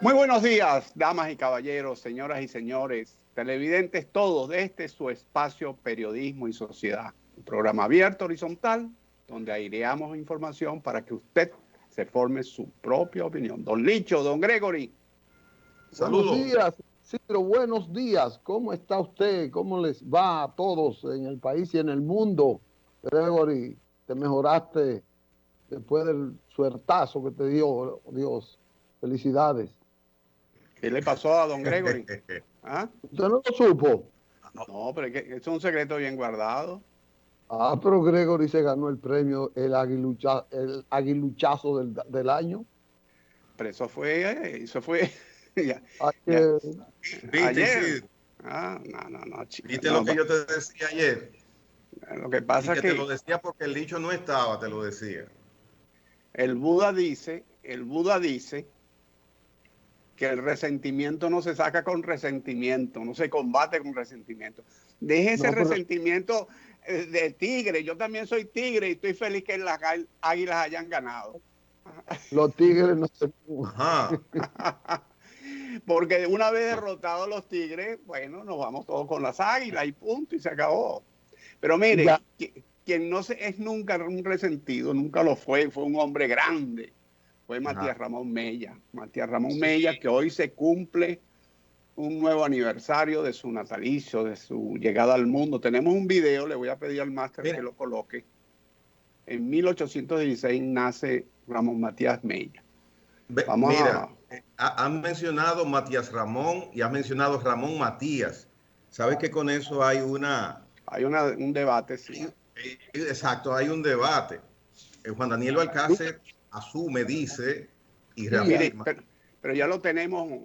Muy buenos días, damas y caballeros, señoras y señores, televidentes todos de este su espacio Periodismo y Sociedad, un programa abierto, horizontal, donde aireamos información para que usted se forme su propia opinión. Don Licho, don Gregory. Saludos. Buenos días, Ciro, buenos días. ¿Cómo está usted? ¿Cómo les va a todos en el país y en el mundo? Gregory, te mejoraste después del suertazo que te dio Dios. Felicidades. ¿Qué le pasó a don Gregory? ¿Ah? ¿Usted no lo supo? No, pero es un secreto bien guardado. Ah, pero Gregory se ganó el premio, el aguiluchazo del año. Pero eso fue ayer. Ayer. No, chica. ¿Viste lo que yo te decía ayer? Lo que pasa es que te lo decía porque el dicho no estaba, te lo decía. El Buda dice que el resentimiento no se saca con resentimiento, no se combate con resentimiento. Deje ese resentimiento de tigre. Yo también soy tigre y estoy feliz que las águilas hayan ganado. Los tigres no se... Porque una vez derrotados los tigres, bueno, nos vamos todos con las águilas y punto, y se acabó. Pero mire, quien no es nunca un resentido, nunca lo fue un hombre grande. Fue Matías Ramón Mella. Matías Ramón Mella, que hoy se cumple un nuevo aniversario de su natalicio, de su llegada al mundo. Tenemos un video, le voy a pedir al máster que lo coloque. En 1816 nace Ramón Matías Mella. Han mencionado Matías Ramón y han mencionado Ramón Matías. ¿Sabes que con eso hay un debate, sí? Exacto, hay un debate. Juan Daniel Balcácer asume, dice, y reafirma. Pero ya lo tenemos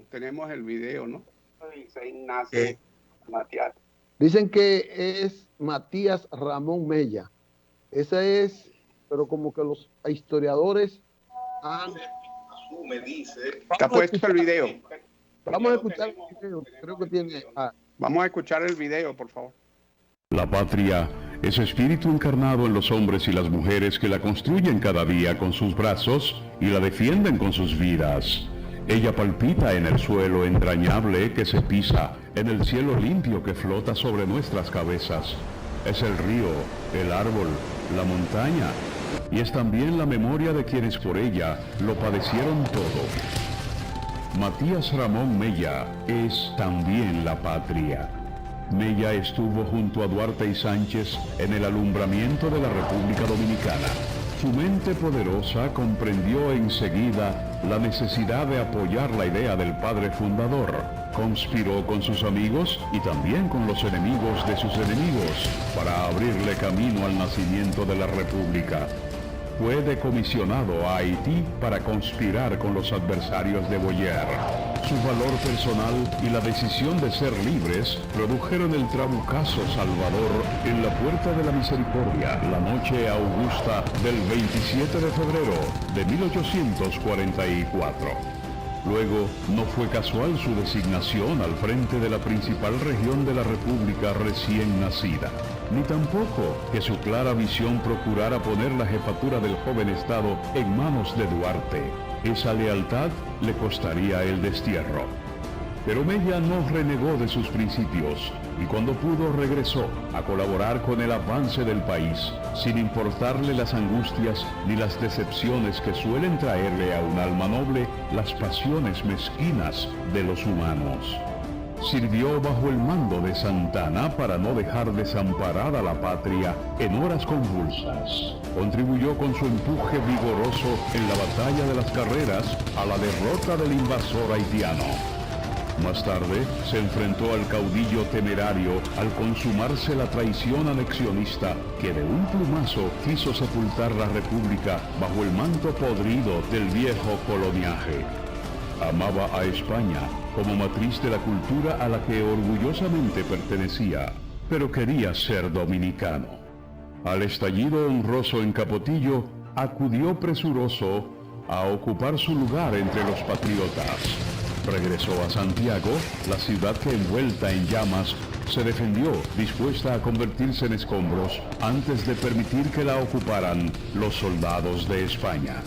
el video, ¿no? Nace Matías. Dicen que es Matías Ramón Mella. Ese es, pero como que los historiadores asume, dice. Está puesto el video. Vamos a escuchar el video. Creo que tiene. Vamos a escuchar el video, por favor. La patria es espíritu encarnado en los hombres y las mujeres que la construyen cada día con sus brazos y la defienden con sus vidas. Ella palpita en el suelo entrañable que se pisa, en el cielo limpio que flota sobre nuestras cabezas. Es el río, el árbol, la montaña, y es también la memoria de quienes por ella lo padecieron todo. Matías Ramón Mella es también la patria. Mella estuvo junto a Duarte y Sánchez en el alumbramiento de la República Dominicana. Su mente poderosa comprendió enseguida la necesidad de apoyar la idea del padre fundador. Conspiró con sus amigos y también con los enemigos de sus enemigos para abrirle camino al nacimiento de la República. Fue decomisionado a Haití para conspirar con los adversarios de Boyer. Su valor personal y la decisión de ser libres produjeron el trabucazo salvador en la Puerta de la Misericordia, la noche augusta del 27 de febrero de 1844. Luego, no fue casual su designación al frente de la principal región de la República recién nacida, ni tampoco que su clara visión procurara poner la jefatura del joven Estado en manos de Duarte. Esa lealtad le costaría el destierro. Pero Mella no renegó de sus principios y cuando pudo regresó a colaborar con el avance del país, sin importarle las angustias ni las decepciones que suelen traerle a un alma noble las pasiones mezquinas de los humanos. Sirvió bajo el mando de Santana para no dejar desamparada la patria en horas convulsas. Contribuyó con su empuje vigoroso en la batalla de las Carreras a la derrota del invasor haitiano. Más tarde, se enfrentó al caudillo temerario al consumarse la traición anexionista que de un plumazo quiso sepultar la República bajo el manto podrido del viejo coloniaje. Amaba a España como matriz de la cultura a la que orgullosamente pertenecía, pero quería ser dominicano. Al estallido honroso en Capotillo, acudió presuroso a ocupar su lugar entre los patriotas. Regresó a Santiago, la ciudad que envuelta en llamas se defendió, dispuesta a convertirse en escombros antes de permitir que la ocuparan los soldados de España.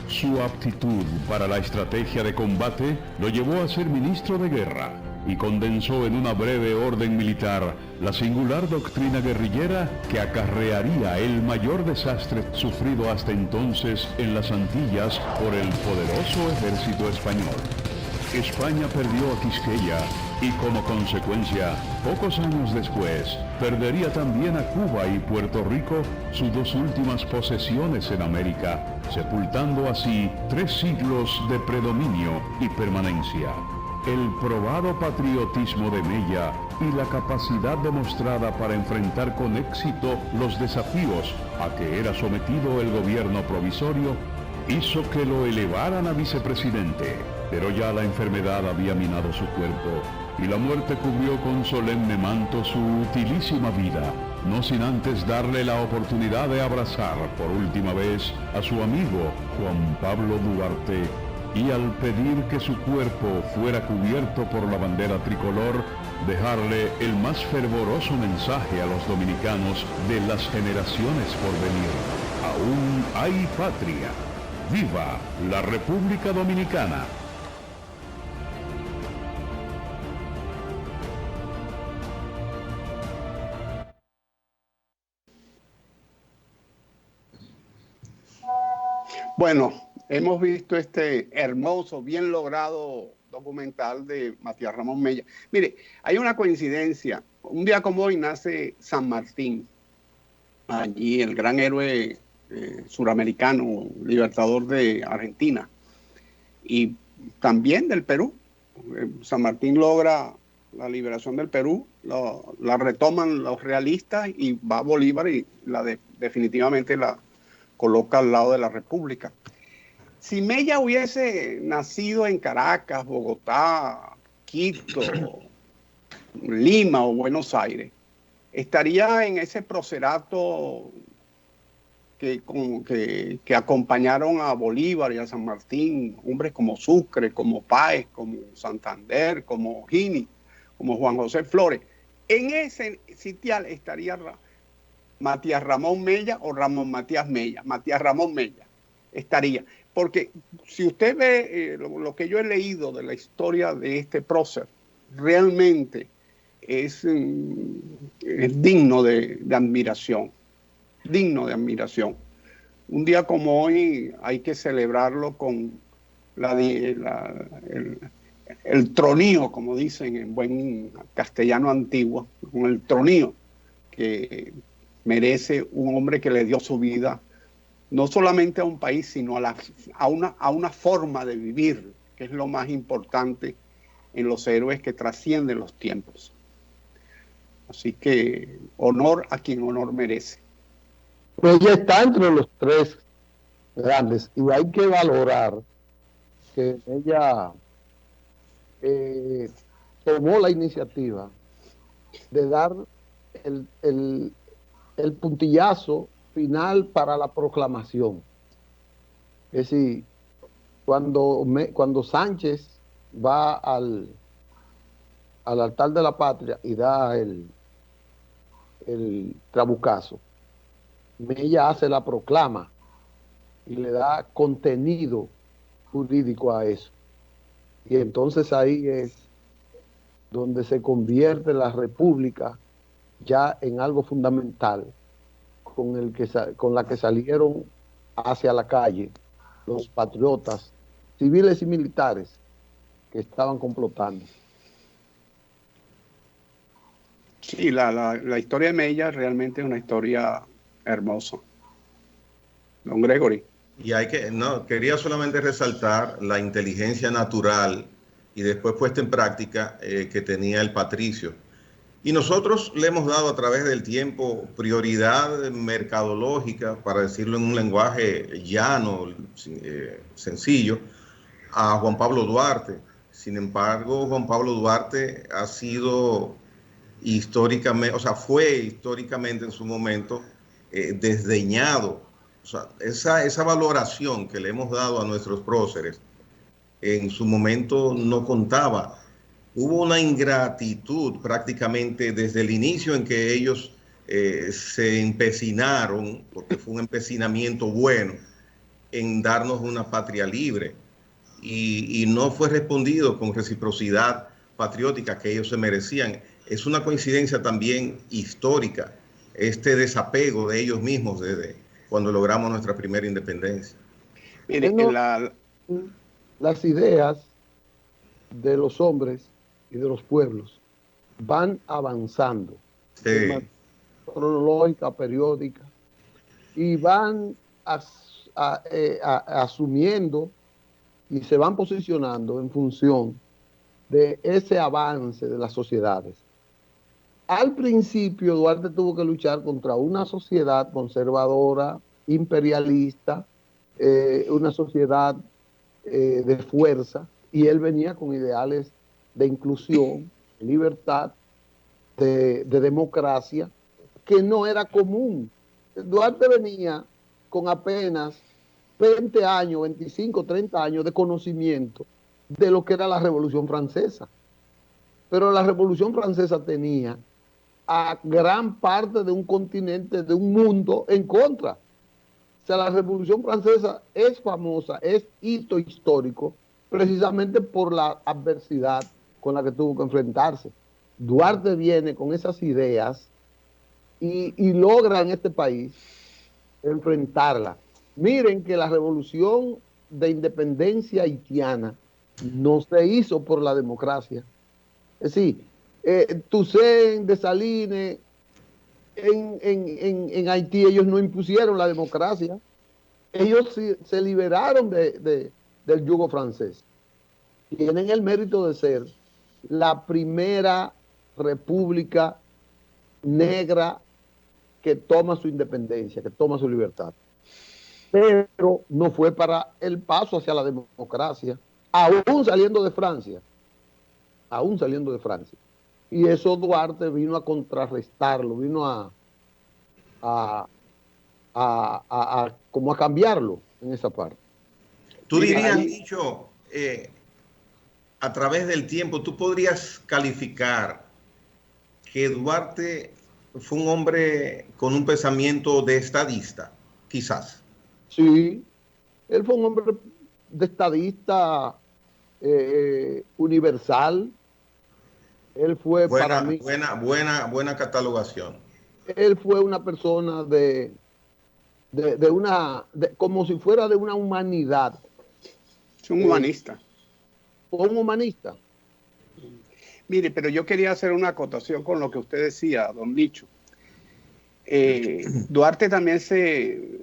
Su aptitud para la estrategia de combate lo llevó a ser ministro de guerra y condensó en una breve orden militar la singular doctrina guerrillera que acarrearía el mayor desastre sufrido hasta entonces en las Antillas por el poderoso ejército español. España perdió a Quisqueya y como consecuencia, pocos años después, perdería también a Cuba y Puerto Rico, sus dos últimas posesiones en América, sepultando así 3 siglos de predominio y permanencia. El probado patriotismo de Mella y la capacidad demostrada para enfrentar con éxito los desafíos a que era sometido el gobierno provisorio hizo que lo elevaran a vicepresidente, pero ya la enfermedad había minado su cuerpo y la muerte cubrió con solemne manto su utilísima vida, no sin antes darle la oportunidad de abrazar por última vez a su amigo Juan Pablo Duarte, y al pedir que su cuerpo fuera cubierto por la bandera tricolor, dejarle el más fervoroso mensaje a los dominicanos de las generaciones por venir. Aún hay patria. ¡Viva la República Dominicana! Bueno, hemos visto este hermoso, bien logrado documental de Matías Ramón Mella. Mire, hay una coincidencia. Un día como hoy nace San Martín, allí el gran héroe suramericano, libertador de Argentina y también del Perú. San Martín logra la liberación del Perú, la retoman los realistas y va Bolívar y definitivamente la coloca al lado de la República. Si Mella hubiese nacido en Caracas, Bogotá, Quito, Lima o Buenos Aires, estaría en ese procerato que acompañaron a Bolívar y a San Martín, hombres como Sucre, como Páez, como Santander, como Gini, como Juan José Flores. En ese sitial estaría Matías Ramón Mella o Ramón Matías Mella. Matías Ramón Mella estaría. Porque si usted ve lo que yo he leído de la historia de este prócer, realmente es digno de admiración. Digno de admiración. Un día como hoy hay que celebrarlo con el tronío, como dicen en buen castellano antiguo, con el tronío que merece un hombre que le dio su vida no solamente a un país, sino a una forma de vivir, que es lo más importante en los héroes que trascienden los tiempos. Así que honor a quien honor merece. Pues ya está entre los 3 grandes y hay que valorar que ella tomó la iniciativa de dar el puntillazo final para la proclamación. Es decir, cuando Sánchez va al altar de la patria y da el trabucazo, Mella hace la proclama y le da contenido jurídico a eso. Y entonces ahí es donde se convierte la República ya en algo fundamental con la que salieron hacia la calle los patriotas civiles y militares que estaban complotando. Sí, la historia de Mella realmente es una historia hermosa. Don Gregory. Y quería solamente resaltar la inteligencia natural y después puesta en práctica que tenía el patricio. Y nosotros le hemos dado a través del tiempo prioridad mercadológica, para decirlo en un lenguaje llano, sencillo, a Juan Pablo Duarte. Sin embargo, Juan Pablo Duarte ha sido históricamente, fue históricamente en su momento desdeñado. Esa valoración que le hemos dado a nuestros próceres en su momento no contaba. Hubo una ingratitud prácticamente desde el inicio en que ellos se empecinaron, porque fue un empecinamiento bueno, en darnos una patria libre y no fue respondido con reciprocidad patriótica que ellos se merecían. Es una coincidencia también histórica, este desapego de ellos mismos desde cuando logramos nuestra primera independencia. Mire, las ideas de los hombres y de los pueblos van avanzando de manera cronológica, periódica, y van asumiendo y se van posicionando en función de ese avance de las sociedades. Al principio Duarte tuvo que luchar contra una sociedad conservadora, imperialista, una sociedad de fuerza, y él venía con ideales de inclusión, libertad, de democracia, que no era común. Duarte venía con apenas 20 años, 25, 30 años de conocimiento de lo que era la Revolución Francesa. Pero la Revolución Francesa tenía a gran parte de un continente, de un mundo en contra. O sea, la Revolución Francesa es famosa, es hito histórico, precisamente por la adversidad con la que tuvo que enfrentarse. Duarte viene con esas ideas y logra en este país enfrentarla. Miren que la revolución de independencia haitiana no se hizo por la democracia. Es decir, Toussaint, Dessalines, en Haití ellos no impusieron la democracia. Ellos se liberaron del yugo francés. Tienen el mérito de ser la primera república negra que toma su independencia, que toma su libertad. Pero no fue para el paso hacia la democracia, aún saliendo de Francia. Y eso Duarte vino a contrarrestarlo, vino como a cambiarlo en esa parte. Tú dirías, dicho, a través del tiempo, tú podrías calificar que Duarte fue un hombre con un pensamiento de estadista, quizás. Sí, él fue un hombre de estadista universal. Él fue para mí... Buena catalogación. Él fue una persona como si fuera de una humanidad. Es un humanista. Un humanista. Mire, pero yo quería hacer una acotación con lo que usted decía, don Licho. Duarte también se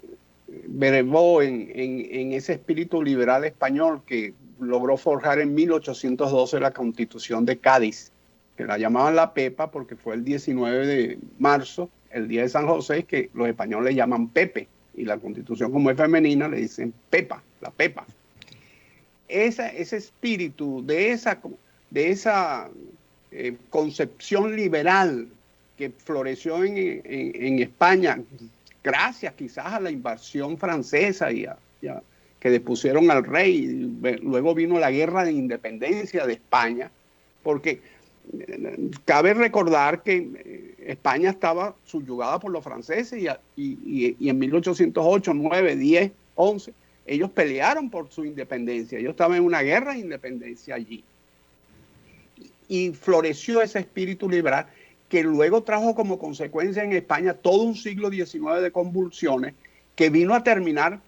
brevó en ese espíritu liberal español que logró forjar en 1812 la Constitución de Cádiz, que la llamaban la Pepa porque fue el 19 de marzo, el día de San José, que los españoles le llaman Pepe, y la Constitución, como es femenina, le dicen Pepa, la Pepa. Ese espíritu de esa concepción liberal que floreció en España, gracias quizás a la invasión francesa y que depusieron al rey. Luego vino la guerra de independencia de España, porque cabe recordar que España estaba subyugada por los franceses y en 1808, 9, 10, 11, ellos pelearon por su independencia. Ellos estaban en una guerra de independencia allí. Y floreció ese espíritu liberal que luego trajo como consecuencia en España todo un siglo XIX de convulsiones que vino a terminar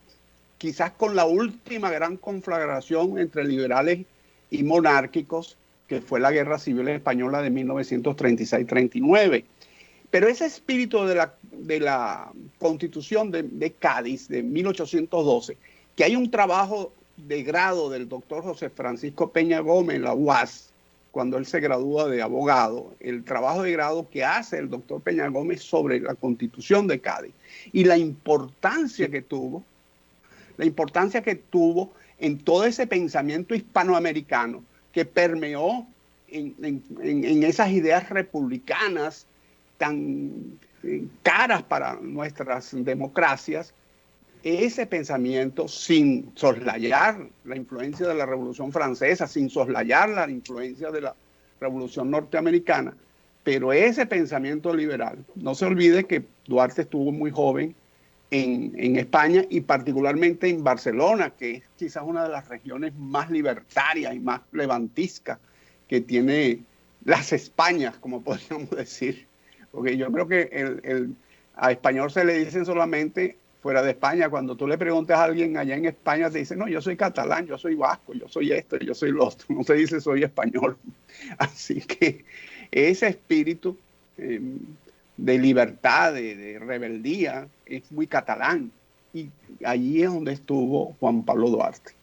quizás con la última gran conflagración entre liberales y monárquicos, que fue la Guerra Civil Española de 1936-39. Pero ese espíritu de la Constitución de Cádiz de 1812, que hay un trabajo de grado del doctor José Francisco Peña Gómez en la UAS, cuando él se gradúa de abogado, el trabajo de grado que hace el doctor Peña Gómez sobre la Constitución de Cádiz y la importancia que tuvo en todo ese pensamiento hispanoamericano que permeó en esas ideas republicanas tan caras para nuestras democracias, ese pensamiento sin soslayar la influencia de la Revolución Francesa, sin soslayar la influencia de la Revolución Norteamericana, pero ese pensamiento liberal. No se olvide que Duarte estuvo muy joven en España y particularmente en Barcelona, que es quizás una de las regiones más libertarias y más levantiscas que tiene las Españas, como podríamos decir. Porque yo creo que a español se le dicen solamente fuera de España. Cuando tú le preguntas a alguien allá en España, te dice, no, yo soy catalán, yo soy vasco, yo soy esto, yo soy lo otro. No se dice soy español. Así que ese espíritu de libertad, de rebeldía, es muy catalán. Y allí es donde estuvo Juan Pablo Duarte.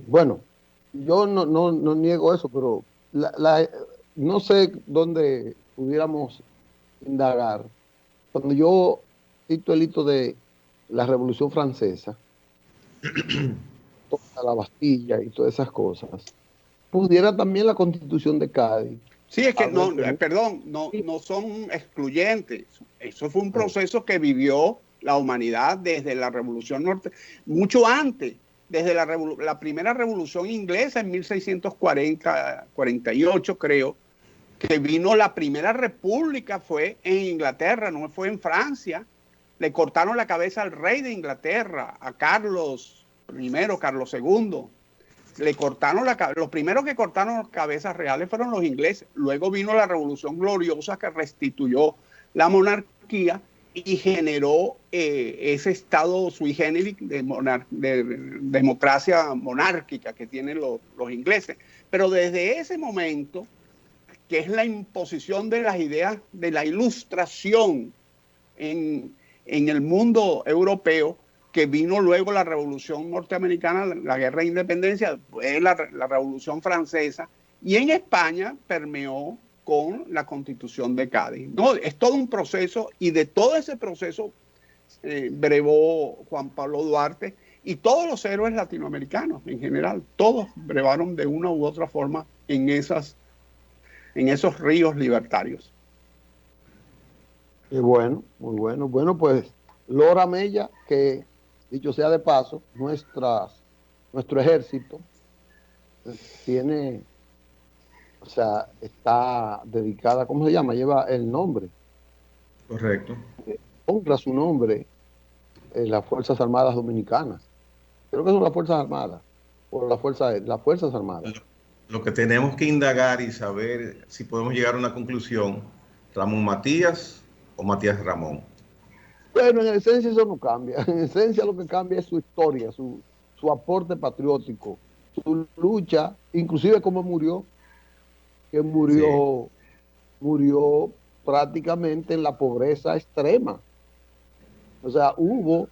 Bueno, yo no niego eso, pero no sé dónde pudiéramos indagar. Cuando yo cito el hito de la Revolución Francesa, toda la Bastilla y todas esas cosas, pudiera también la Constitución de Cádiz. Sí, es que no son excluyentes. Eso fue un proceso que vivió la humanidad desde la Revolución Norte, mucho antes, desde la primera Revolución Inglesa en 1648, creo, que vino la primera república, fue en Inglaterra, no fue en Francia. Le cortaron la cabeza al rey de Inglaterra, a Carlos I, Carlos II. Le cortaron los primeros que cortaron las cabezas reales fueron los ingleses. Luego vino la Revolución Gloriosa que restituyó la monarquía y generó ese estado sui generis de democracia monárquica que tienen los ingleses. Pero desde ese momento, que es la imposición de las ideas de la ilustración en el mundo europeo, que vino luego la Revolución Norteamericana, la Guerra de Independencia, después la Revolución Francesa, y en España permeó con la Constitución de Cádiz. No, es todo un proceso, y de todo ese proceso brevó Juan Pablo Duarte, y todos los héroes latinoamericanos en general, todos brevaron de una u otra forma en esos ríos libertarios. Muy bueno, muy bueno. Bueno, pues Lora Mella, que dicho sea de paso, nuestro ejército tiene, o sea, está dedicada, ¿cómo se llama? Lleva el nombre. Correcto. Honra su nombre las Fuerzas Armadas Dominicanas. Creo que son las Fuerzas Armadas, o las Fuerzas Armadas. Lo que tenemos que indagar y saber si podemos llegar a una conclusión, Ramón Matías o Matías Ramón. Bueno, en esencia eso no cambia. En esencia lo que cambia es su historia, su aporte patriótico, su lucha, inclusive cómo murió, que murió prácticamente en la pobreza extrema. O sea, hubo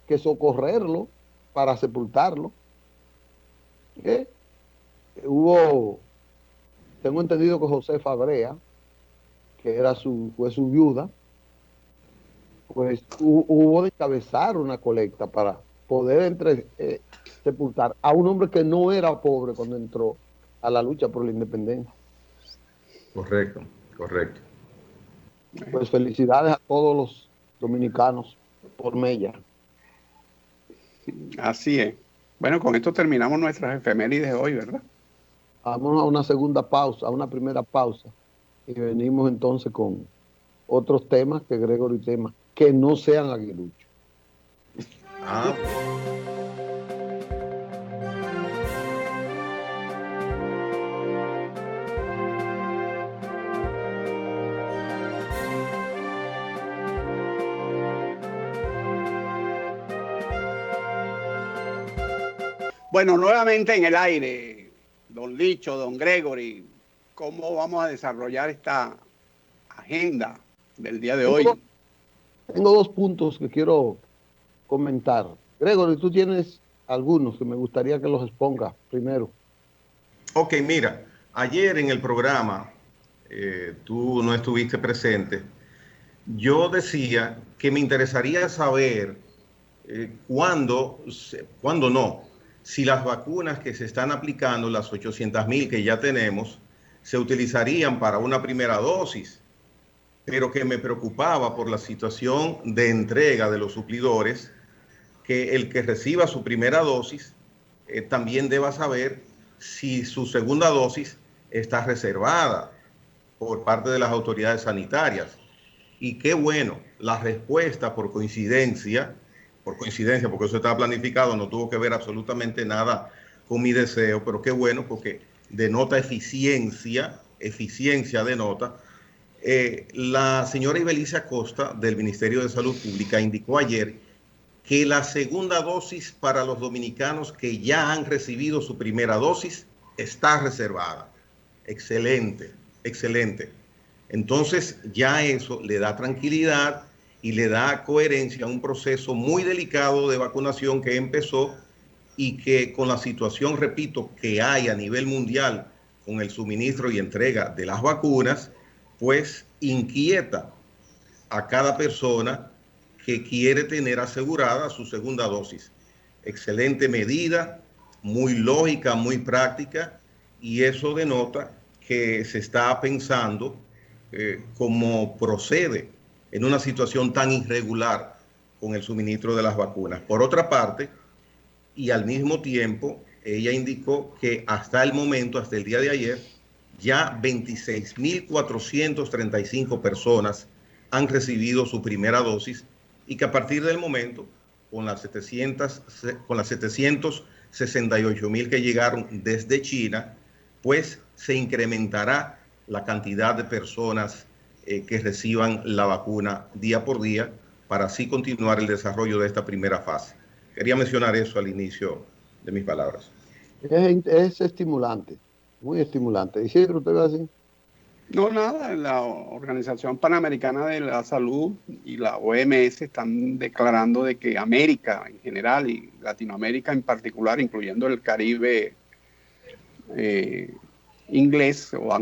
que socorrerlo para sepultarlo. Tengo entendido que José Fabrea, que fue su viuda, pues hubo de encabezar una colecta para poder sepultar a un hombre que no era pobre cuando entró a la lucha por la independencia. Correcto, correcto. Pues felicidades a todos los dominicanos por Mella. Así es. Bueno, con esto terminamos nuestras efemérides de hoy, ¿verdad? Vamos a una segunda pausa, a una primera pausa, y venimos entonces con otros temas que Gregory tema, que no sean aguiluchos. Bueno, nuevamente en el aire, don Licho, don Gregory, ¿cómo vamos a desarrollar esta agenda del día de hoy? Tengo dos puntos que quiero comentar. Gregory, tú tienes algunos que me gustaría que los expongas primero. Ok, mira, ayer en el programa, tú no estuviste presente, yo decía que me interesaría saber cuándo no, si las vacunas que se están aplicando, las 800,000 que ya tenemos, se utilizarían para una primera dosis, pero que me preocupaba por la situación de entrega de los suplidores, que el que reciba su primera dosis también deba saber si su segunda dosis está reservada por parte de las autoridades sanitarias. Y qué bueno, la respuesta por coincidencia, porque eso estaba planificado, no tuvo que ver absolutamente nada con mi deseo, pero qué bueno porque denota eficiencia denota. La señora Ibelice Acosta del Ministerio de Salud Pública indicó ayer que la segunda dosis para los dominicanos que ya han recibido su primera dosis está reservada. Excelente, excelente. Entonces ya eso le da tranquilidad y le da coherencia a un proceso muy delicado de vacunación que empezó y que con la situación, repito, que hay a nivel mundial con el suministro y entrega de las vacunas, pues inquieta a cada persona que quiere tener asegurada su segunda dosis. Excelente medida, muy lógica, muy práctica, y eso denota que se está pensando cómo procede en una situación tan irregular con el suministro de las vacunas. Por otra parte, y al mismo tiempo, ella indicó que hasta el momento, hasta el día de ayer, ya 26.435 personas han recibido su primera dosis y que a partir del momento, con las 768.000 que llegaron desde China, pues se incrementará la cantidad de personas que reciban la vacuna día por día para así continuar el desarrollo de esta primera fase. Quería mencionar eso al inicio de mis palabras. Es estimulante, muy estimulante. Isidro, ¿usted va a decir? No, nada, la Organización Panamericana de la Salud y la OMS están declarando de que América en general y Latinoamérica en particular, incluyendo el Caribe inglés o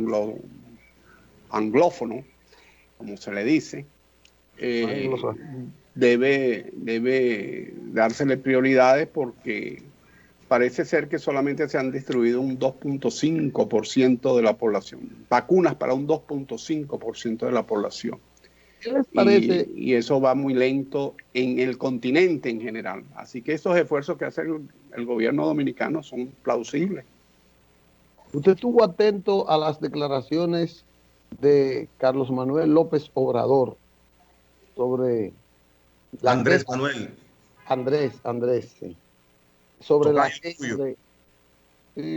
anglófono, como se le dice, debe dársele prioridades porque parece ser que solamente se han distribuido un 2.5% de la población, vacunas para un 2.5% de la población. ¿Qué les parece? Y eso va muy lento en el continente en general. Así que esos esfuerzos que hace el gobierno dominicano son plausibles. ¿Usted estuvo atento a las declaraciones de Carlos Manuel López Obrador sobre Andrés Manuel? Andrés, sí. Sobre la queja de...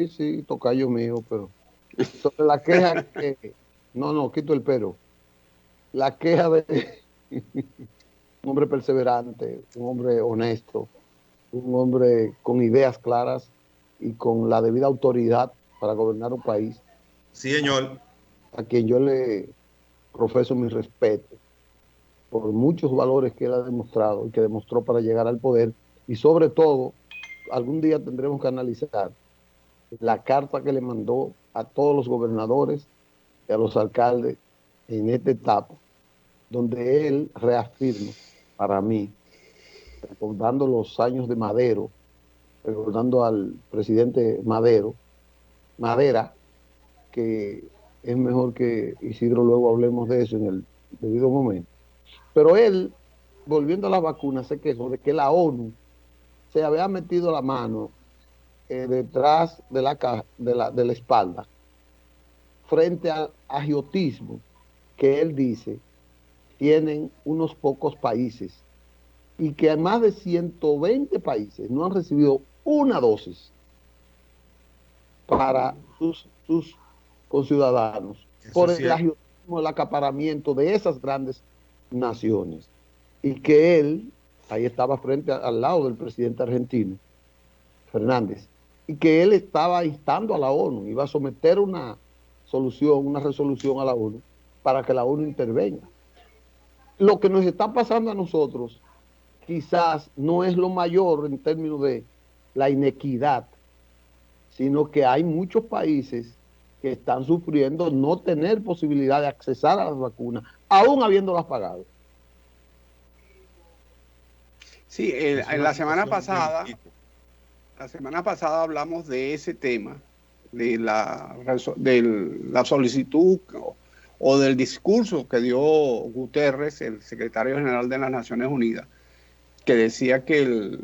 Sí, tocayo mío, pero... Sobre la queja que... No, quito el pero. La queja de un hombre perseverante, un hombre honesto, un hombre con ideas claras y con la debida autoridad para gobernar un país. Sí, señor. A quien yo le profeso mi respeto por muchos valores que él ha demostrado y que demostró para llegar al poder, y sobre todo algún día tendremos que analizar la carta que le mandó a todos los gobernadores y a los alcaldes en esta etapa, donde él reafirma, para mí, recordando los años de Madero, recordando al presidente Madera, que es mejor que Isidro luego hablemos de eso en el debido momento. Pero él, volviendo a las vacunas, se quejó de que la ONU se había metido la mano detrás de la espalda frente al agiotismo que él dice tienen unos pocos países y que más de 120 países no han recibido una dosis para sus conciudadanos por el agiotismo, el acaparamiento de esas grandes naciones, y que él ahí estaba al lado del presidente argentino Fernández, y que él estaba instando a la ONU, iba a someter una resolución a la ONU para que la ONU intervenga. Lo que nos está pasando a nosotros quizás no es lo mayor en términos de la inequidad, sino que hay muchos países que están sufriendo no tener posibilidad de accesar a las vacunas, aún habiéndolas pagado. Sí, en la semana pasada hablamos de ese tema, de la solicitud o del discurso que dio Guterres, el secretario general de las Naciones Unidas, que decía que,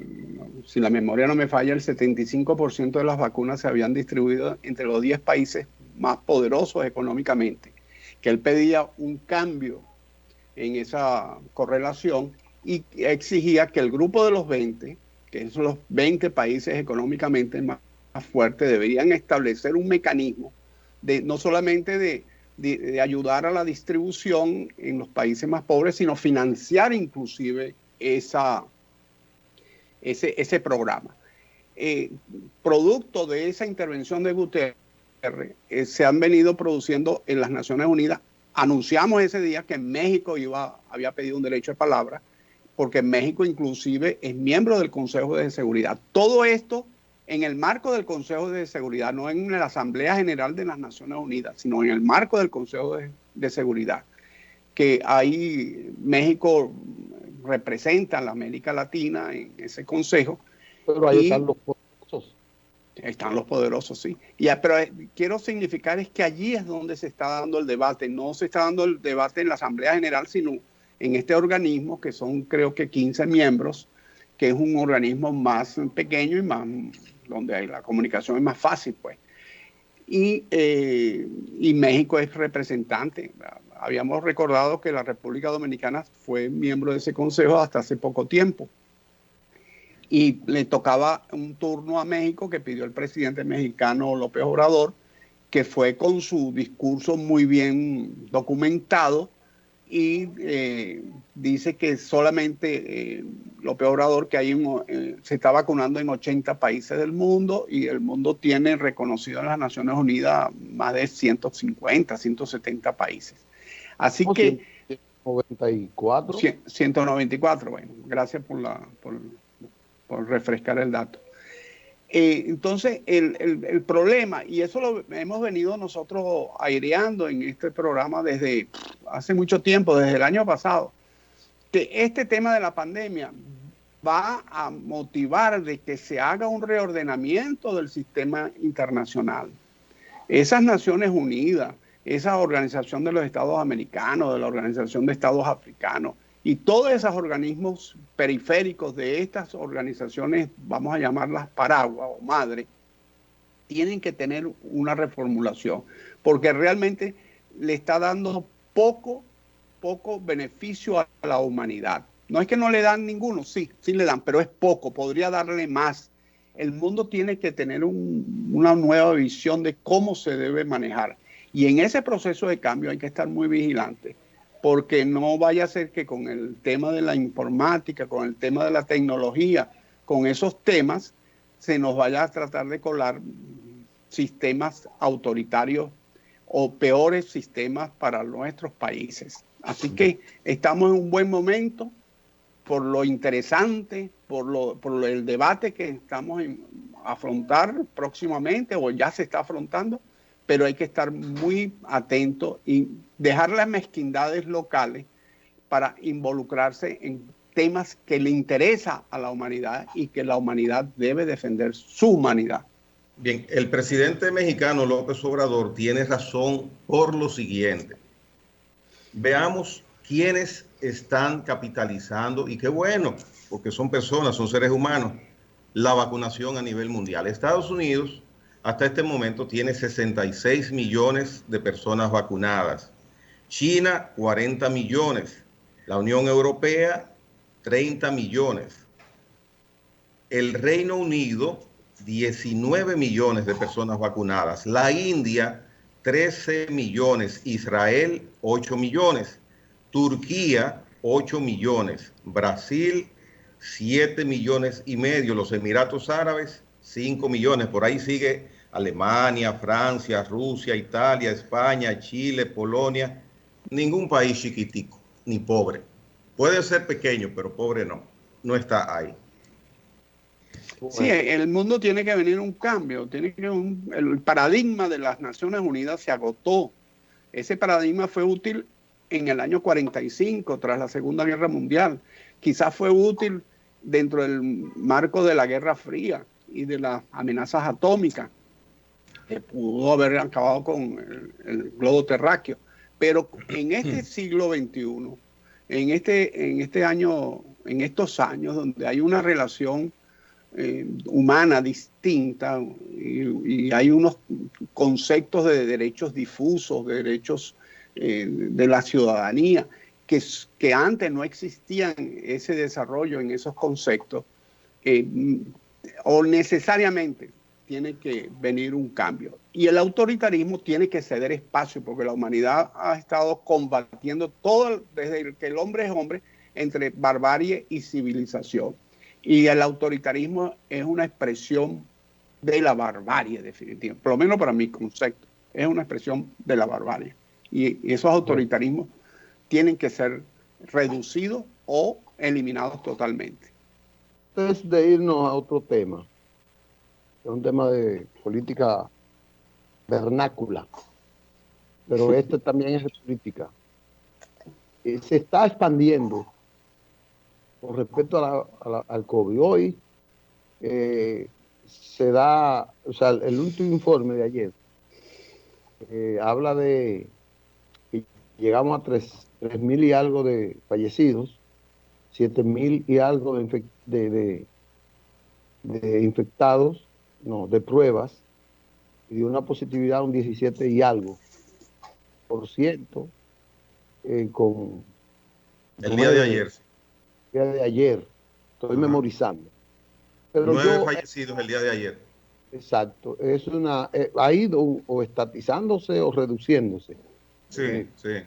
si la memoria no me falla, el 75% de las vacunas se habían distribuido entre los 10 países más poderosos económicamente, que él pedía un cambio en esa correlación y exigía que el grupo de los 20, que son los 20 países económicamente más fuertes, deberían establecer un mecanismo de no solamente de ayudar a la distribución en los países más pobres, sino financiar inclusive ese programa. Producto de esa intervención de Guterres, se han venido produciendo en las Naciones Unidas. Anunciamos ese día que México había pedido un derecho de palabra, porque México inclusive es miembro del Consejo de Seguridad. Todo esto en el marco del Consejo de Seguridad, no en la Asamblea General de las Naciones Unidas, sino en el marco del Consejo de Seguridad, que ahí México representa a la América Latina en ese consejo. Pero ahí están los poderosos. Están los poderosos, sí. Pero quiero significar es que allí es donde se está dando el debate. No se está dando el debate en la Asamblea General, sino en este organismo, que son creo que 15 miembros, que es un organismo más pequeño y más donde la comunicación es más fácil, pues. Y México es representante. Habíamos recordado que la República Dominicana fue miembro de ese consejo hasta hace poco tiempo. Y le tocaba un turno a México que pidió el presidente mexicano López Obrador, que fue con su discurso muy bien documentado y dice que solamente López Obrador, que se está vacunando en 80 países del mundo y el mundo tiene reconocido en las Naciones Unidas más de 150, 170 países. Así que... 194. 194, bueno, gracias por refrescar el dato. Entonces, el problema, y eso lo hemos venido nosotros aireando en este programa desde hace mucho tiempo, desde el año pasado, que este tema de la pandemia va a motivar de que se haga un reordenamiento del sistema internacional. Esas Naciones Unidas, esa Organización de los Estados Americanos, de la Organización de Estados Africanos, y todos esos organismos periféricos de estas organizaciones, vamos a llamarlas paraguas o madre, tienen que tener una reformulación, porque realmente le está dando poco beneficio a la humanidad. No es que no le dan ninguno, sí le dan, pero es poco, podría darle más. El mundo tiene que tener una nueva visión de cómo se debe manejar. Y en ese proceso de cambio hay que estar muy vigilantes, porque no vaya a ser que con el tema de la informática, con el tema de la tecnología, con esos temas, se nos vaya a tratar de colar sistemas autoritarios o peores sistemas para nuestros países. Así que estamos en un buen momento por lo interesante, por el debate que estamos a afrontar próximamente o ya se está afrontando, pero hay que estar muy atentos y dejar las mezquindades locales para involucrarse en temas que le interesa a la humanidad y que la humanidad debe defender su humanidad. Bien, el presidente mexicano López Obrador tiene razón por lo siguiente. Veamos quiénes están capitalizando, y qué bueno, porque son personas, son seres humanos, la vacunación a nivel mundial. Estados Unidos hasta este momento tiene 66 millones de personas vacunadas. China, 40 millones. La Unión Europea, 30 millones. El Reino Unido, 19 millones de personas vacunadas. La India, 13 millones. Israel, 8 millones. Turquía, 8 millones. Brasil, 7 millones y medio. Los Emiratos Árabes, 5 millones. Por ahí sigue Alemania, Francia, Rusia, Italia, España, Chile, Polonia. Ningún país chiquitico, ni pobre. Puede ser pequeño, pero pobre no. No está ahí. Sí, el mundo tiene que venir un cambio. El paradigma de las Naciones Unidas se agotó. Ese paradigma fue útil en el año 45, tras la Segunda Guerra Mundial. Quizás fue útil dentro del marco de la Guerra Fría y de las amenazas atómicas, que pudo haber acabado con el globo terráqueo. Pero en este siglo XXI, en estos años donde hay una relación humana distinta y hay unos conceptos de derechos difusos, de derechos de la ciudadanía, que antes no existían ese desarrollo en esos conceptos, o necesariamente tiene que venir un cambio. Y el autoritarismo tiene que ceder espacio, porque la humanidad ha estado combatiendo todo, desde que el hombre es hombre, entre barbarie y civilización. Y el autoritarismo es una expresión de la barbarie, definitivamente. Por lo menos para mi concepto, es una expresión de la barbarie. Y esos autoritarismos tienen que ser reducidos o eliminados totalmente. Antes de irnos a otro tema, es un tema de política vernácula, pero este también es de política. Se está expandiendo con respecto al COVID. Hoy se da, o sea, el último informe de ayer habla de que llegamos a 3.000 y algo de fallecidos, 7.000 y algo de infectados, no, de pruebas, y de una positividad de un 17 y algo por ciento con el día de ayer. El día de ayer, estoy memorizando. Pero 9 fallecidos el día de ayer. Exacto, es ha ido o estatizándose o reduciéndose. Sí, sí.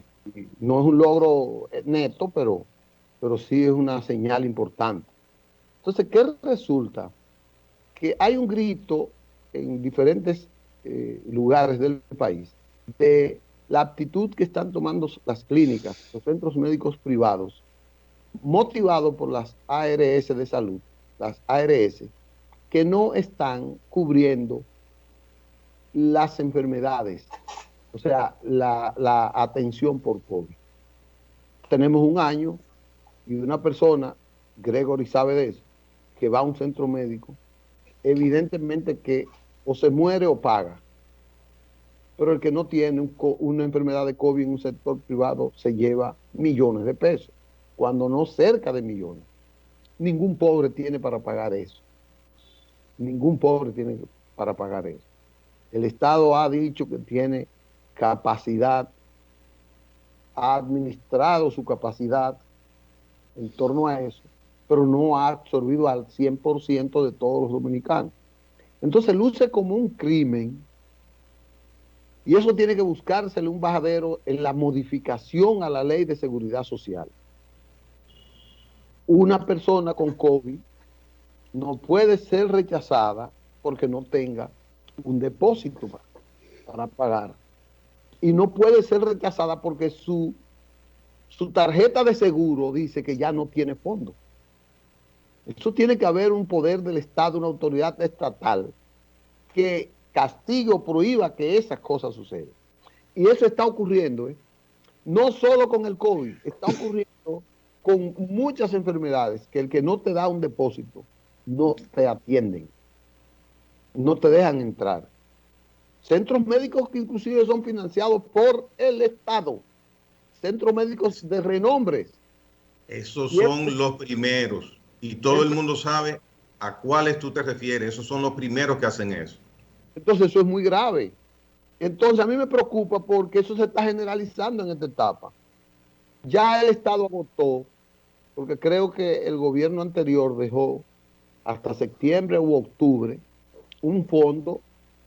No es un logro neto, pero sí es una señal importante. Entonces, ¿qué resulta? Que hay un grito en diferentes lugares del país de la actitud que están tomando las clínicas, los centros médicos privados, motivado por las ARS de salud, las ARS, que no están cubriendo las enfermedades, o sea, la atención por COVID. Tenemos un año y una persona, Gregory sabe de eso, que va a un centro médico, evidentemente que o se muere o paga. Pero el que no tiene una enfermedad de COVID en un sector privado se lleva millones de pesos, cuando no cerca de millones. Ningún pobre tiene para pagar eso. Ningún pobre tiene para pagar eso. El Estado ha dicho que tiene capacidad, ha administrado su capacidad en torno a eso, pero no ha absorbido al 100% de todos los dominicanos. Entonces luce como un crimen, y eso tiene que buscársele un bajadero en la modificación a la ley de seguridad social. Una persona con COVID no puede ser rechazada porque no tenga un depósito para pagar. Y no puede ser rechazada porque su tarjeta de seguro dice que ya no tiene fondo. Eso tiene que haber un poder del Estado, una autoridad estatal que castigue o prohíba que esas cosas sucedan. Y eso está ocurriendo, no solo con el COVID, está ocurriendo con muchas enfermedades, que el que no te da un depósito, no te atienden, no te dejan entrar. Centros médicos que inclusive son financiados por el Estado, centros médicos de renombres. Esos son los primeros, y todo el mundo sabe a cuáles tú te refieres. Esos son los primeros que hacen eso. Entonces eso es muy grave. Entonces a mí me preocupa porque eso se está generalizando en esta etapa. Ya el Estado agotó, porque creo que el gobierno anterior dejó hasta septiembre u octubre un fondo,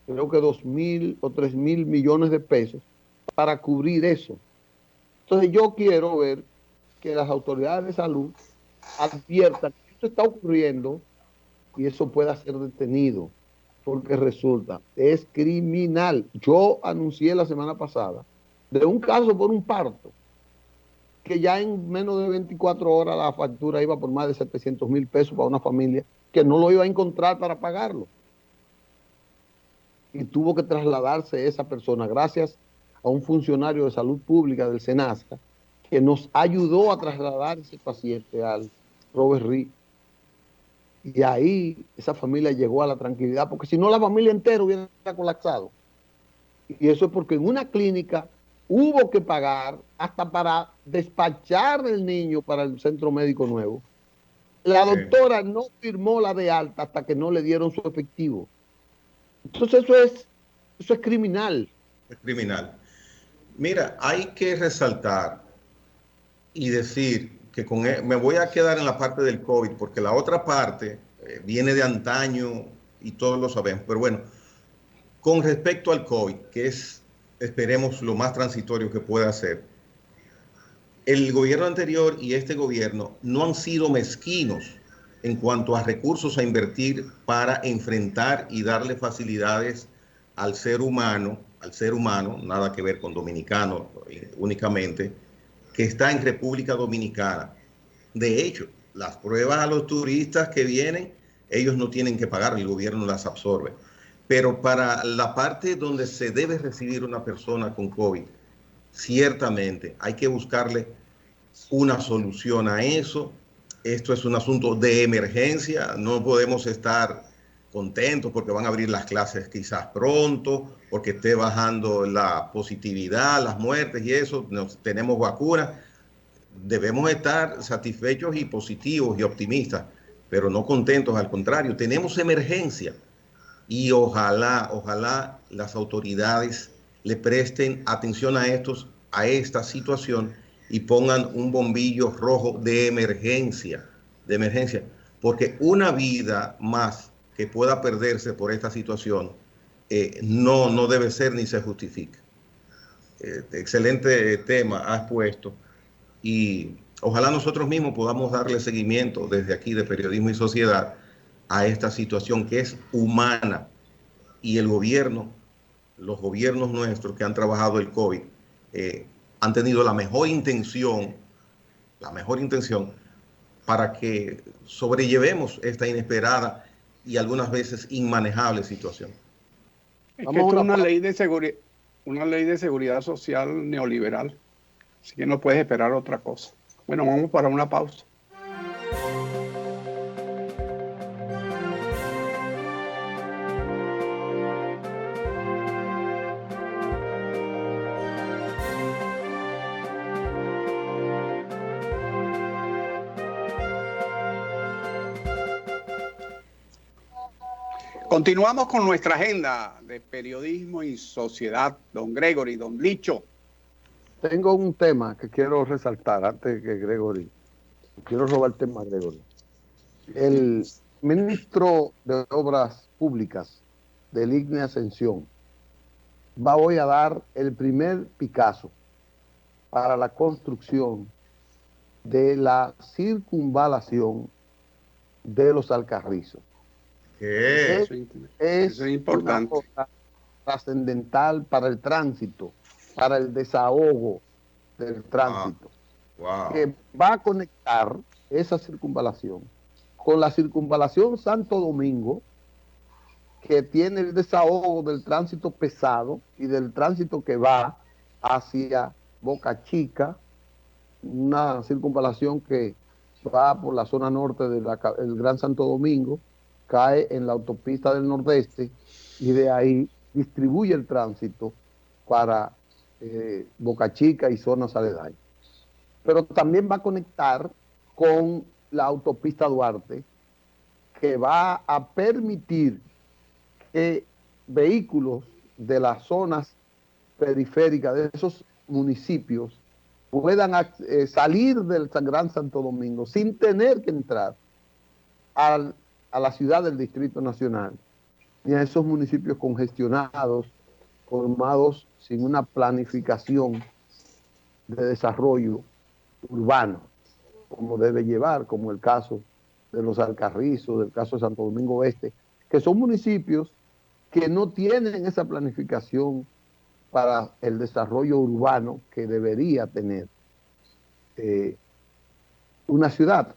creo que 2.000 o 3.000 millones de pesos para cubrir eso. Entonces yo quiero ver que las autoridades de salud adviertan que esto está ocurriendo y eso pueda ser detenido, porque resulta, es criminal. Yo anuncié la semana pasada de un caso por un parto, que ya en menos de 24 horas la factura iba por más de 700,000 pesos para una familia que no lo iba a encontrar para pagarlo. Y tuvo que trasladarse esa persona gracias a un funcionario de salud pública del SENASA que nos ayudó a trasladar ese paciente al Robert Reed. Y ahí esa familia llegó a la tranquilidad, porque si no la familia entera hubiera colapsado. Y eso es porque en una clínica hubo que pagar hasta para despachar el niño para el centro médico nuevo. La doctora no firmó la de alta hasta que no le dieron su efectivo. Entonces eso es criminal. Es criminal. Mira, hay que resaltar y decir que me voy a quedar en la parte del COVID, porque la otra parte viene de antaño y todos lo sabemos. Pero bueno, con respecto al COVID, que es, esperemos, lo más transitorio que pueda ser, el gobierno anterior y este gobierno no han sido mezquinos en cuanto a recursos a invertir para enfrentar y darle facilidades al ser humano, nada que ver con dominicano únicamente, que está en República Dominicana. De hecho, las pruebas a los turistas que vienen, ellos no tienen que pagar, el gobierno las absorbe. Pero para la parte donde se debe recibir una persona con COVID, ciertamente hay que buscarle una solución a eso. Esto es un asunto de emergencia, no podemos estar contentos porque van a abrir las clases quizás pronto, porque esté bajando la positividad, las muertes y eso, tenemos vacunas. Debemos estar satisfechos y positivos y optimistas, pero no contentos, al contrario, tenemos emergencia y ojalá las autoridades le presten atención a esta situación y pongan un bombillo rojo de emergencia, porque una vida más que pueda perderse por esta situación no debe ser ni se justifica. Excelente tema has puesto y ojalá nosotros mismos podamos darle seguimiento desde aquí de Periodismo y Sociedad a esta situación que es humana, y el gobierno, los gobiernos nuestros que han trabajado el COVID han tenido la mejor intención para que sobrellevemos esta inesperada y algunas veces inmanejable situación. Es que esto es una ley de seguridad social neoliberal, así que no puedes esperar otra cosa. Bueno, vamos para una pausa. Continuamos con nuestra agenda de Periodismo y Sociedad. Don Gregory, don Licho. Tengo un tema que quiero resaltar antes que Gregory. Quiero robar el tema, Gregory. El ministro de Obras Públicas del IGNE Ascensión va hoy a dar el primer Picasso para la construcción de la circunvalación de los Alcarrizos. Eso es importante. Una cosa trascendental para el tránsito, para el desahogo del tránsito, que va a conectar esa circunvalación con la circunvalación Santo Domingo, que tiene el desahogo del tránsito pesado y del tránsito que va hacia Boca Chica, una circunvalación que va por la zona norte del Gran Santo Domingo, cae en la autopista del Nordeste y de ahí distribuye el tránsito para Boca Chica y zonas aledañas. Pero también va a conectar con la autopista Duarte, que va a permitir que vehículos de las zonas periféricas de esos municipios puedan salir del Gran Santo Domingo sin tener que entrar a la ciudad del Distrito Nacional y a esos municipios congestionados, formados sin una planificación de desarrollo urbano, como debe llevar, como el caso de los Alcarrizos, del caso de Santo Domingo Oeste, que son municipios que no tienen esa planificación para el desarrollo urbano que debería tener una ciudad.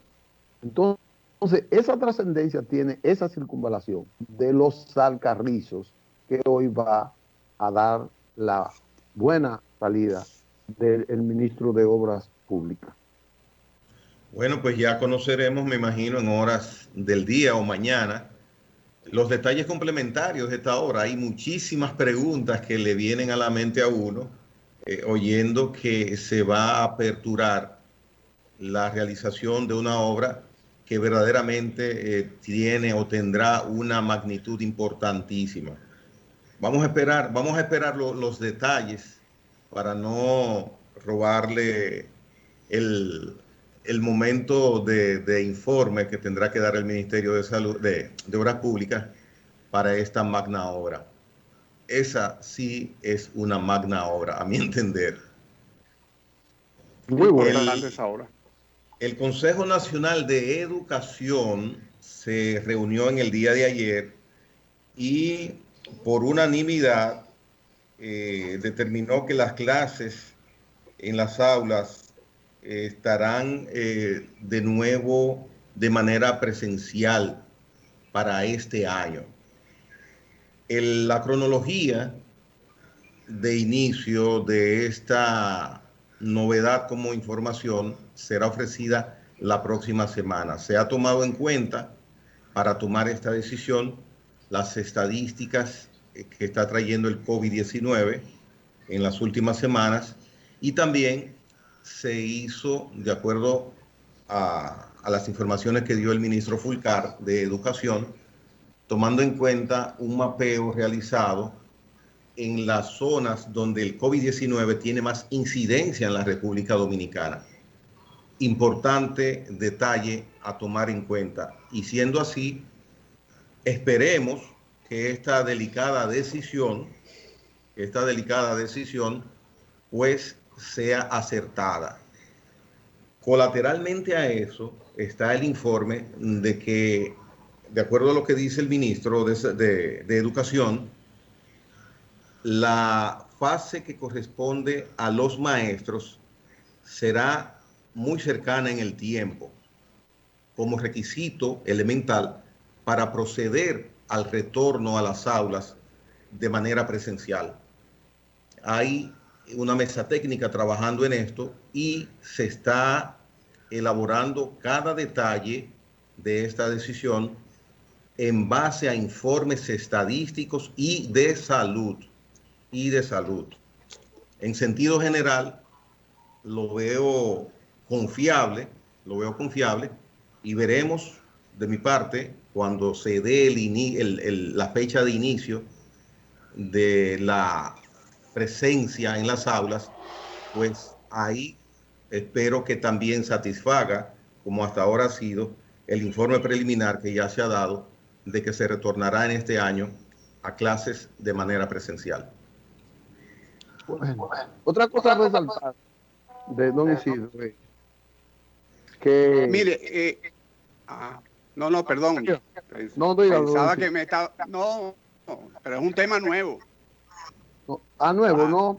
Entonces, esa trascendencia tiene esa circunvalación de los Alcarrizos, que hoy va a dar la buena salida del ministro de Obras Públicas. Bueno, pues ya conoceremos, me imagino, en horas del día o mañana, los detalles complementarios de esta obra. Hay muchísimas preguntas que le vienen a la mente a uno, oyendo que se va a aperturar la realización de una obra que verdaderamente tiene o tendrá una magnitud importantísima. Vamos a esperar los detalles para no robarle el momento de informe que tendrá que dar el Ministerio de Salud, de Obras Públicas para esta magna obra. Esa sí es una magna obra, a mi entender. Muy importante esa obra. El Consejo Nacional de Educación se reunió en el día de ayer y por unanimidad determinó que las clases en las aulas estarán de nuevo de manera presencial para este año. La cronología de inicio de esta novedad como información será ofrecida la próxima semana. Se ha tomado en cuenta para tomar esta decisión las estadísticas que está trayendo el COVID-19 en las últimas semanas y también se hizo, de acuerdo a las informaciones que dio el ministro Fulcar de Educación, tomando en cuenta un mapeo realizado en las zonas donde el COVID-19 tiene más incidencia en la República Dominicana. Importante detalle a tomar en cuenta. Y siendo así, esperemos que esta delicada decisión pues sea acertada. Colateralmente a eso está el informe de que, de acuerdo a lo que dice el ministro de Educación, la fase que corresponde a los maestros será muy cercana en el tiempo como requisito elemental para proceder al retorno a las aulas de manera presencial. Hay una mesa técnica trabajando en esto y se está elaborando cada detalle de esta decisión en base a informes estadísticos y de salud. En sentido general, lo veo confiable y veremos de mi parte cuando se dé la fecha de inicio de la presencia en las aulas, pues ahí espero que también satisfaga, como hasta ahora ha sido, el informe preliminar que ya se ha dado de que se retornará en este año a clases de manera presencial. Bueno, otra cosa a resaltar de don Isidro, que... Mire, perdón. Pensaba que me estaba... No, pero es un tema nuevo. Nuevo, ¿no?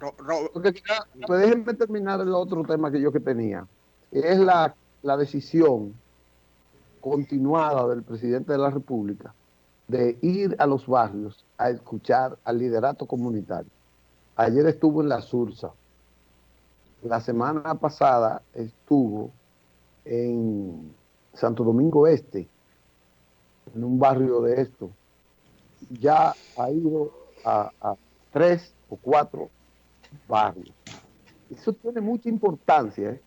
Porque pues déjenme terminar el otro tema que tenía. Es la decisión continuada del presidente de la República de ir a los barrios a escuchar al liderato comunitario. Ayer estuvo en la Sursa. La semana pasada estuvo en Santo Domingo Este, en un barrio de esto. Ya ha ido a 3 o 4 barrios. Eso tiene mucha importancia, ¿eh?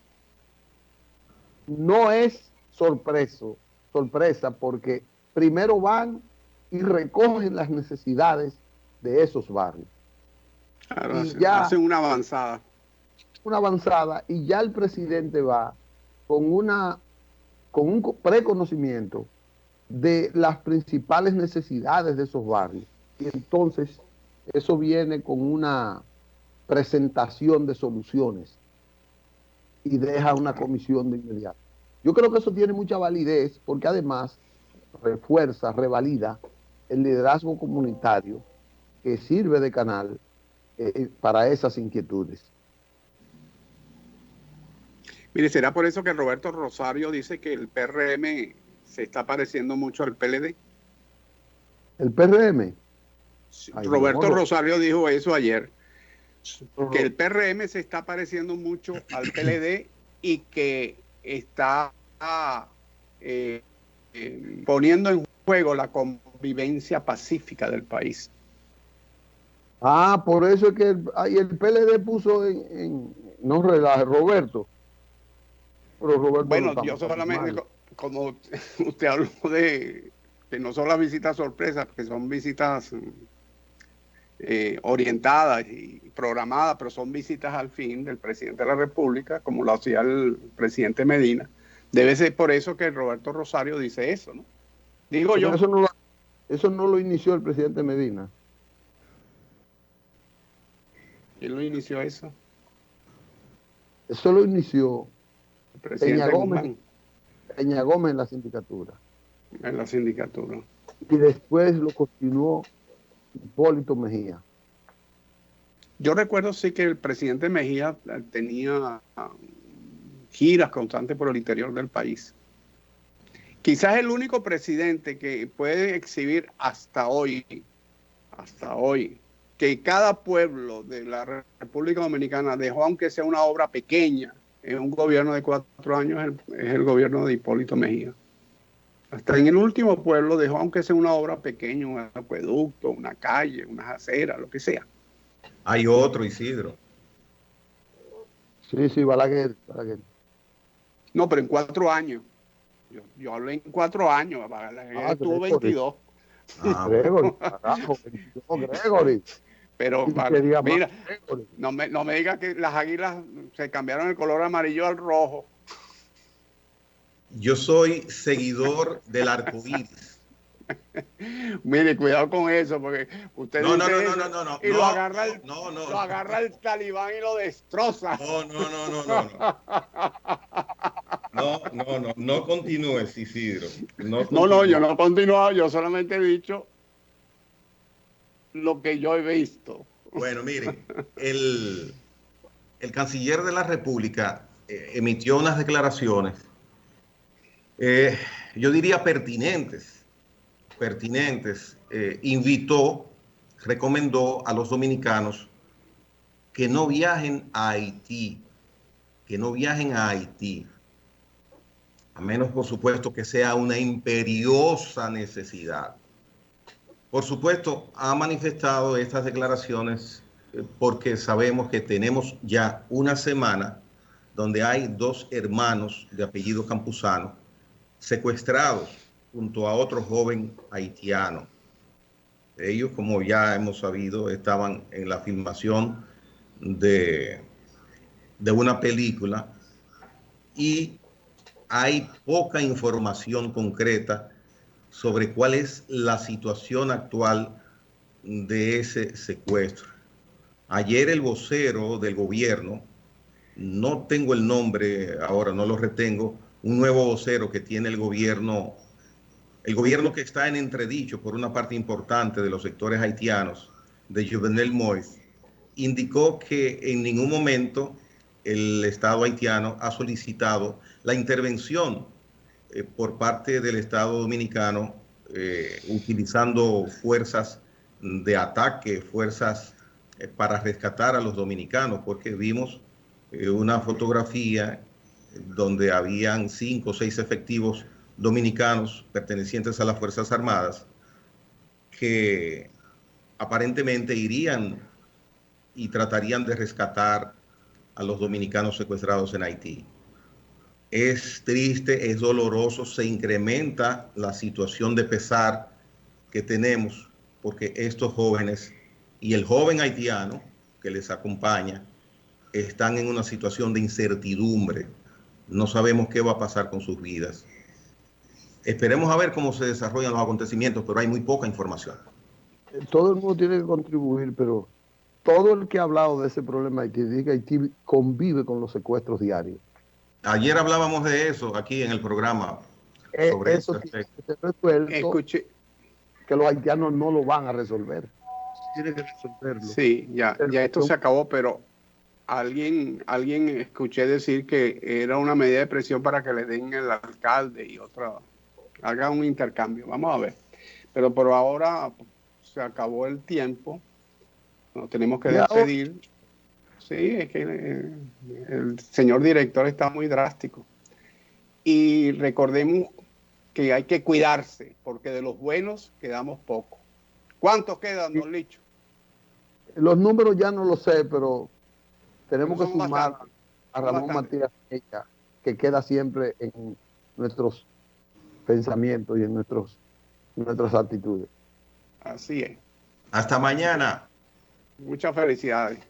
No es sorpresa, porque primero van y recogen las necesidades de esos barrios. Claro, hacen una avanzada. Y ya el presidente va con un preconocimiento de las principales necesidades de esos barrios. Y entonces eso viene con una presentación de soluciones y deja una comisión de inmediato. Yo creo que eso tiene mucha validez porque además refuerza, revalida el liderazgo comunitario que sirve de canal para esas inquietudes. Mire, ¿será por eso que Roberto Rosario dice que el PRM se está pareciendo mucho al PLD? ¿El PRM? Sí, Roberto Rosario dijo eso ayer, que el PRM se está pareciendo mucho al PLD y que está poniendo en juego la convivencia pacífica del país. Por eso es que el PLD puso no relaje, Roberto. Pero Roberto, bueno, yo solamente, como usted habló de que no son las visitas sorpresas, que son visitas orientadas y programadas, pero son visitas al fin del presidente de la República, como lo hacía el presidente Medina. Debe ser por eso que Roberto Rosario dice eso, ¿no? Digo yo. Eso no lo inició el presidente Medina. ¿Quién lo inició eso? Eso lo inició el presidente Peña Gómez en la sindicatura. En la sindicatura. Y después lo continuó Hipólito Mejía. Yo recuerdo sí que el presidente Mejía tenía giras constantes por el interior del país. Quizás el único presidente que puede exhibir hasta hoy, que cada pueblo de la República Dominicana dejó, aunque sea una obra pequeña, en un gobierno de 4 años, es el gobierno de Hipólito Mejía. Hasta en el último pueblo dejó, aunque sea una obra pequeña, un acueducto, una calle, unas aceras, lo que sea. Hay otro, Isidro. Sí, Balaguer. No, pero en 4 años. Yo hablé en 4 años. Balaguer tuvo 22. Gregory, carajo, 22, Gregory. Pero mira, no me digas que las águilas se cambiaron el color amarillo al rojo. Yo soy seguidor del arco iris. Mire, cuidado con eso, porque usted no, y lo agarra el talibán y lo destroza. No continúes, Isidro. No, yo no he continuado, yo solamente he dicho lo que yo he visto. Bueno, miren, el canciller de la República emitió unas declaraciones, yo diría pertinentes, recomendó a los dominicanos que no viajen a Haití, a menos, por supuesto, que sea una imperiosa necesidad. Por supuesto, ha manifestado estas declaraciones porque sabemos que tenemos ya una semana donde hay 2 hermanos de apellido Campuzano secuestrados junto a otro joven haitiano. Ellos, como ya hemos sabido, estaban en la filmación de una película y hay poca información concreta sobre cuál es la situación actual de ese secuestro. Ayer el vocero del gobierno, no tengo el nombre ahora, no lo retengo, un nuevo vocero que tiene el gobierno que está en entredicho por una parte importante de los sectores haitianos de Jovenel Moïse, indicó que en ningún momento el Estado haitiano ha solicitado la intervención por parte del Estado dominicano utilizando fuerzas de ataque, fuerzas para rescatar a los dominicanos, porque vimos una fotografía donde habían 5 o 6 efectivos dominicanos pertenecientes a las Fuerzas Armadas que aparentemente irían y tratarían de rescatar a los dominicanos secuestrados en Haití. Es triste, es doloroso, se incrementa la situación de pesar que tenemos porque estos jóvenes y el joven haitiano que les acompaña están en una situación de incertidumbre. No sabemos qué va a pasar con sus vidas. Esperemos a ver cómo se desarrollan los acontecimientos, pero hay muy poca información. Todo el mundo tiene que contribuir, pero todo el que ha hablado de ese problema Haití dice que Haití convive con los secuestros diarios. Ayer hablábamos de eso aquí en el programa. Sobre eso tiene que ser resuelto. Escuché que los haitianos no lo van a resolver. Tienen que resolverlo. Sí, ya esto se acabó, pero alguien escuché decir que era una medida de presión para que le den el alcalde y haga un intercambio. Vamos a ver. Pero por ahora se acabó el tiempo. Nos tenemos que despedir. Sí, es que el señor director está muy drástico. Y recordemos que hay que cuidarse, porque de los buenos quedamos pocos. ¿Cuántos quedan, don Licho? Los números ya no lo sé, pero tenemos que sumar a Ramón Matías, que queda siempre en nuestros pensamientos y en nuestras actitudes. Así es. Hasta mañana. Muchas felicidades.